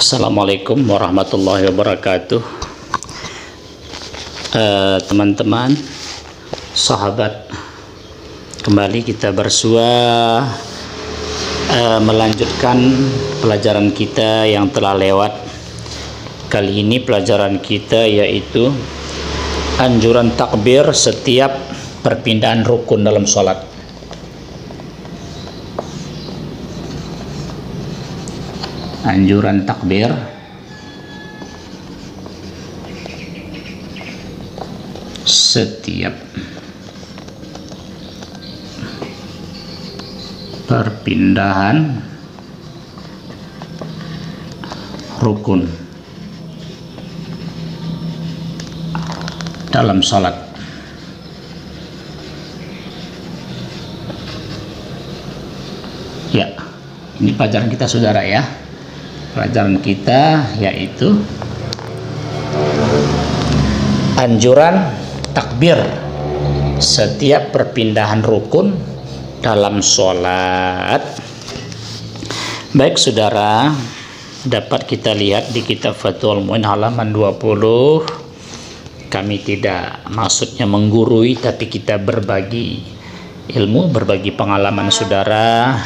Assalamualaikum warahmatullahi wabarakatuh. Teman-teman, sahabat, kembali kita bersua melanjutkan pelajaran kita yang telah lewat. Kali ini pelajaran kita yaitu anjuran takbir setiap perpindahan rukun dalam sholat. Anjuran takbir setiap perpindahan rukun dalam salat. Ya, ini pelajaran kita saudara ya. Pelajaran kita yaitu anjuran takbir setiap perpindahan rukun dalam sholat. Baik saudara, dapat kita lihat di kitab Fathul Mu'in halaman 20. Kami tidak maksudnya menggurui, tapi kita berbagi ilmu, berbagi pengalaman saudara.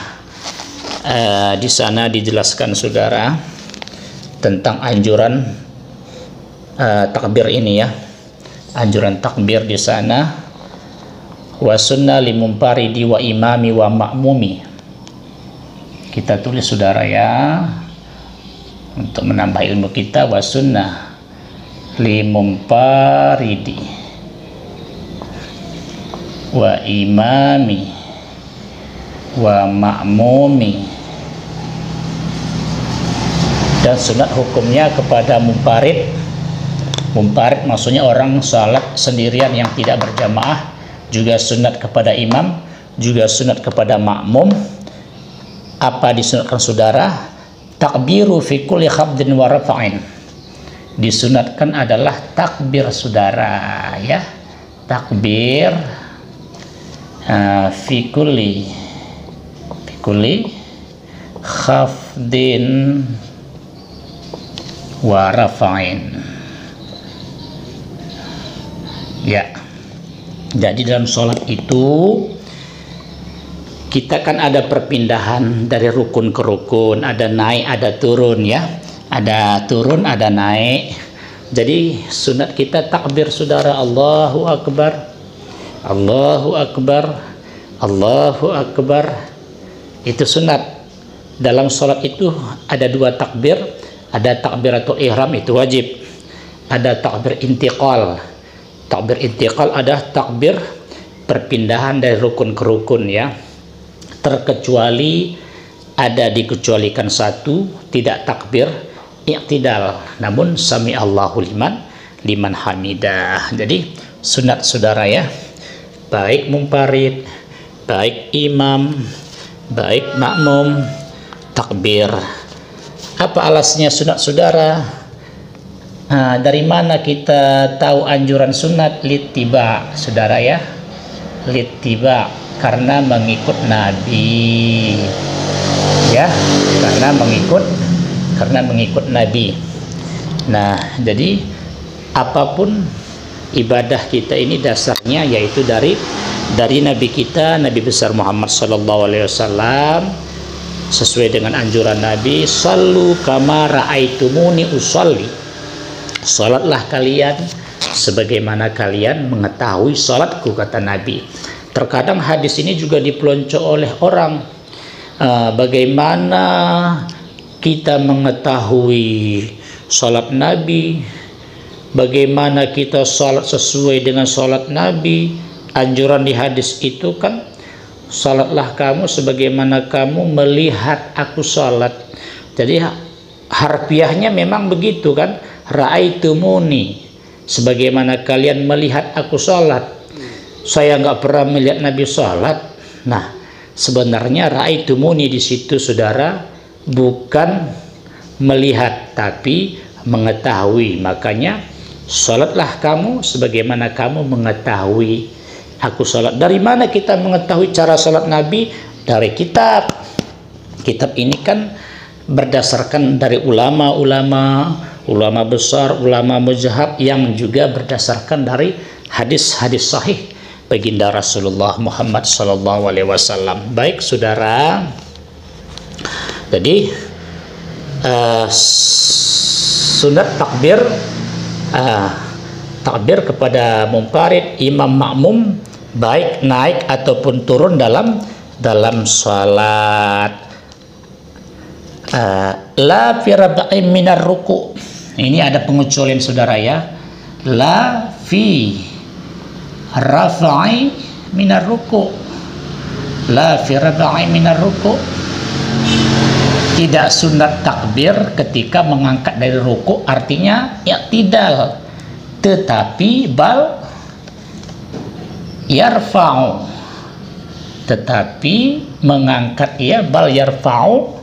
Di sana dijelaskan saudara tentang anjuran takbir ini ya. Anjuran takbir di sana, wa sunnah limumparidi wa imami wa ma'mumi. Kita tulis saudara ya, untuk menambah ilmu kita. Wa sunnah limumparidi wa imami wa ma'mumi. Dan sunat hukumnya kepada mumparid. Mumparid maksudnya orang salat sendirian yang tidak berjamaah. Juga sunat kepada imam, juga sunat kepada makmum. Apa disunatkan saudara? Takbiru fi kulli khafdin wa rafa'in. Disunatkan adalah takbir saudara ya. Takbir fi kulli khafdin wa rafa'in. Ya, jadi dalam sholat itu kita kan ada perpindahan dari rukun ke rukun, ada naik, ada turun ya, ada turun, ada naik. Jadi sunat kita takbir saudara, Allahu Akbar, Allahu Akbar, Allahu Akbar. Itu sunat. Dalam sholat itu ada dua takbir. Ada takbiratul ihram, itu wajib. Ada takbir intiqal. Takbir intiqal ada takbir perpindahan dari rukun ke rukun ya. Terkecuali ada dikecualikan satu, tidak takbir i'tidal, namun sami Allahu liman hamidah. Jadi sunat saudara ya, baik mumparid, baik imam, baik makmum, takbir. Apa alasnya sunat saudara? Dari mana kita tahu anjuran sunat? Littiba saudara ya, littiba, karena mengikut Nabi ya, karena mengikut Nabi. Nah, jadi apapun ibadah kita ini dasarnya yaitu dari Nabi kita, Nabi besar Muhammad sallallahu alaihi wasallam. Sesuai dengan anjuran Nabi, sallu kama ra'aitumuni usolli. Salatlah kalian sebagaimana kalian mengetahui salatku, kata Nabi. Terkadang hadis ini juga dipelonco oleh orang. Bagaimana kita mengetahui salat Nabi? Bagaimana kita salat sesuai dengan salat Nabi? Anjuran di hadis itu kan, salatlah kamu sebagaimana kamu melihat aku salat. Jadi harfiahnya memang begitu kan, ra'aitumuni, sebagaimana kalian melihat aku salat. Saya nggak pernah melihat Nabi salat. Nah, sebenarnya ra'aitumuni di situ saudara bukan melihat tapi mengetahui. Makanya salatlah kamu sebagaimana kamu mengetahui aku salat. Dari mana kita mengetahui cara salat Nabi? Dari kitab. Kitab ini kan berdasarkan dari ulama besar, ulama muzhab, yang juga berdasarkan dari hadis-hadis sahih baginda Rasulullah Muhammad sallallahu alaihi wasallam. Baik saudara, jadi sunat takbir kepada munfarid, imam, makmum, baik naik ataupun turun dalam salat. La fi rab'in minar ruku'. Ini ada pengecualian saudara ya. La fi raf'i minar ruku'. La fi rab'in minar ruku'. Tidak sunat takbir ketika mengangkat dari ruku', artinya i'tidal. Tetapi bal yarfa'u. Tetapi mengangkat bal yarfa'u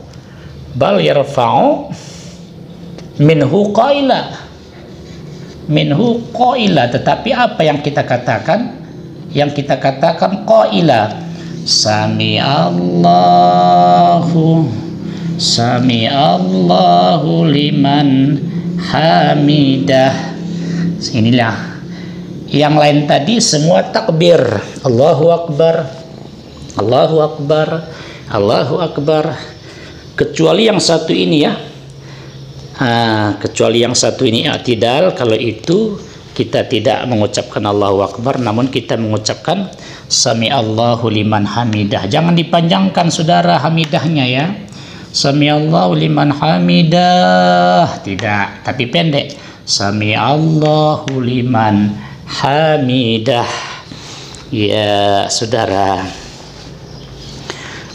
minhu qaila, tetapi apa yang kita katakan qaila, sami Allahu liman hamidah. Inilah. Yang lain tadi semua takbir, Allahu akbar, Allahu akbar, Allahu akbar, kecuali yang satu ini ya. Kecuali yang satu ini i'tidal. Kalau itu kita tidak mengucapkan Allahu akbar, namun kita mengucapkan sami Allahu liman hamidah. Jangan dipanjangkan saudara hamidahnya ya. Sami Allahu liman hamidah, tidak, tapi pendek. Sami Allahu liman hamidah. Ya saudara,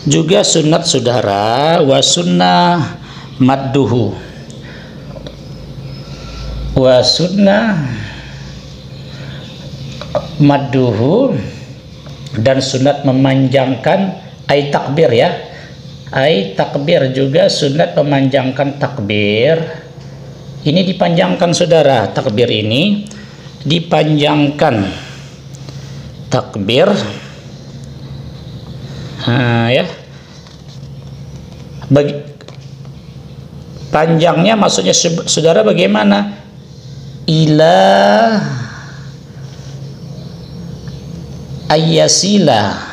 juga sunat saudara, wa sunnah madduhu, wa sunnah madduhu, dan sunat memanjangkan ay takbir ya. Ay takbir juga sunat memanjangkan takbir. Ini dipanjangkan saudara, takbir ini dipanjangkan takbir. Ya. Panjangnya maksudnya saudara bagaimana? Ila ayyasila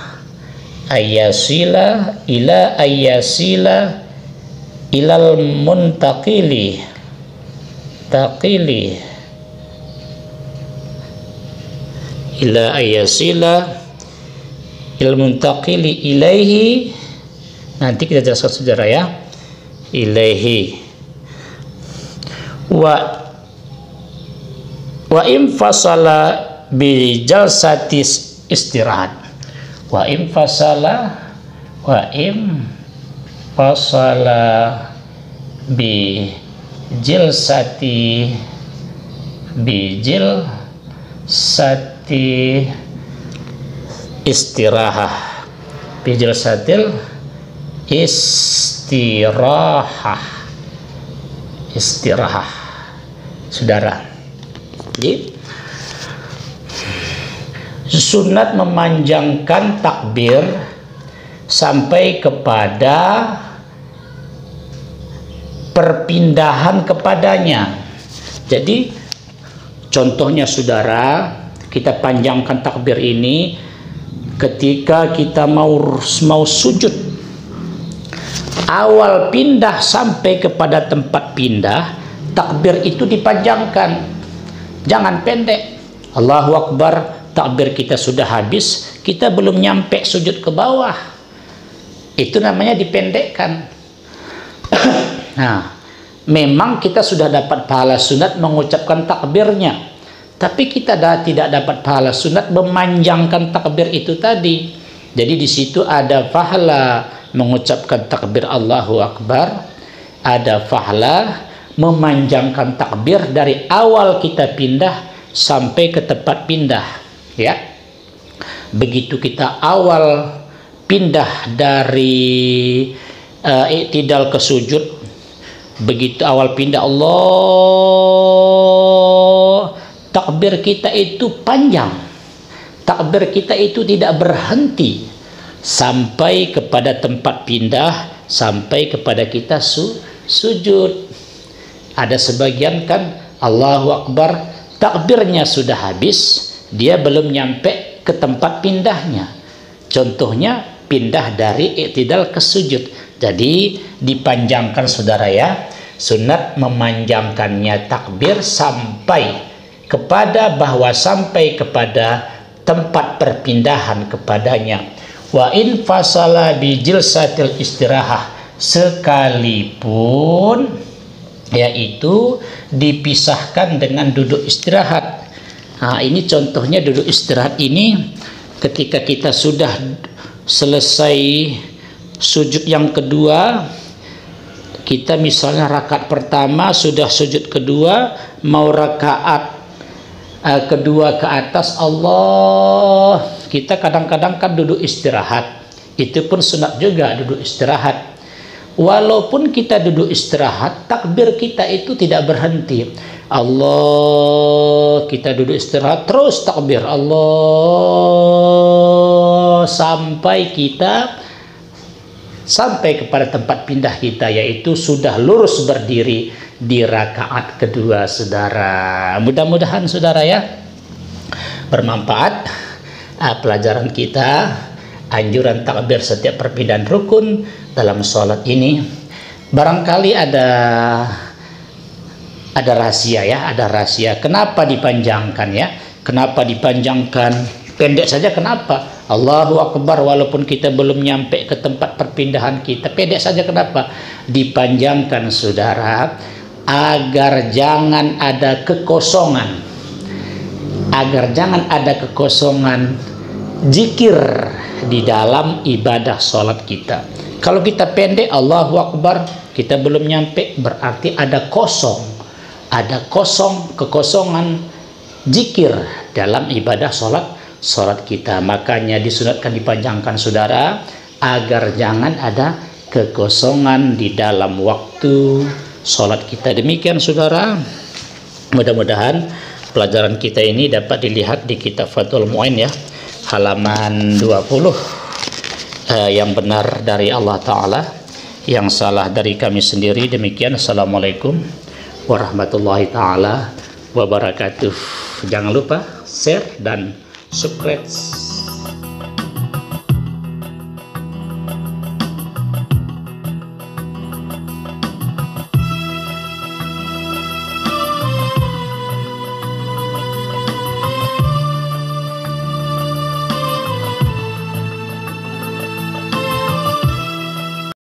ila ayyasila ilal muntaqili ila ayyasila ilal muntaqili ilaihi. Nanti kita jelaskan saudara ya. Ilaihi wa im fasala bi jalsati istirahat. Wa im fasala bi jilsati istirahah, bi jilsatil istirahah saudara. Jadi sunat memanjangkan takbir sampai kepada perpindahan kepadanya. Jadi contohnya saudara, kita panjangkan takbir ini ketika kita mau sujud. Awal pindah sampai kepada tempat pindah, takbir itu dipanjangkan, jangan pendek. Allahu akbar, takbir kita sudah habis, kita belum nyampe sujud ke bawah, itu namanya dipendekkan. Nah, memang kita sudah dapat pahala sunat mengucapkan takbirnya, tapi kita tidak dapat pahala sunat memanjangkan takbir itu tadi. Jadi di situ ada pahala mengucapkan takbir Allahu akbar, ada pahala memanjangkan takbir dari awal kita pindah sampai ke tempat pindah ya. Begitu kita awal pindah dari i'tidal ke sujud, begitu awal pindah Allah, takbir kita itu panjang, takbir kita itu tidak berhenti sampai kepada tempat pindah, sampai kepada kita sujud. Ada sebagian kan Allahu Akbar, takbirnya sudah habis, dia belum nyampe ke tempat pindahnya. Contohnya pindah dari i'tidal ke sujud. Jadi dipanjangkan saudara ya. Sunat memanjangkannya takbir sampai kepada tempat perpindahan kepadanya. Wa in fasala bi jilsatil istirahah, sekalipun yaitu dipisahkan dengan duduk istirahat. Nah, ini contohnya duduk istirahat ini ketika kita sudah selesai sujud yang kedua, kita misalnya rakaat pertama sudah sujud kedua, mau rakaat kedua ke atas, Allah, kita kadang-kadang kan duduk istirahat. Itu pun sunat juga duduk istirahat. Walaupun kita duduk istirahat, takbir kita itu tidak berhenti. Allah, kita duduk istirahat terus takbir Allah sampai kita sampai kepada tempat pindah kita, yaitu sudah lurus berdiri di rakaat kedua saudara. Mudah-mudahan saudara ya bermanfaat pelajaran kita, anjuran takbir setiap perpindahan rukun dalam sholat ini. Barangkali ada rahasia ya, ada rahasia kenapa dipanjangkan ya, kenapa dipanjangkan. Pendek saja kenapa? Allahu Akbar walaupun kita belum nyampe ke tempat perpindahan kita, pendek saja kenapa? Dipanjangkan saudara agar jangan ada kekosongan, agar jangan ada kekosongan zikir di dalam ibadah sholat kita. Kalau kita pendek Allahu Akbar, kita belum nyampe, berarti ada kekosongan zikir dalam ibadah sholat kita. Makanya disunatkan dipanjangkan saudara agar jangan ada kekosongan di dalam waktu sholat kita. Demikian saudara, mudah-mudahan pelajaran kita ini dapat dilihat di kitab Fathul Mu'in ya, halaman 20. Yang benar dari Allah Ta'ala, yang salah dari kami sendiri. Demikian, assalamualaikum warahmatullahi ta'ala wabarakatuh. Jangan lupa share dan subscribe.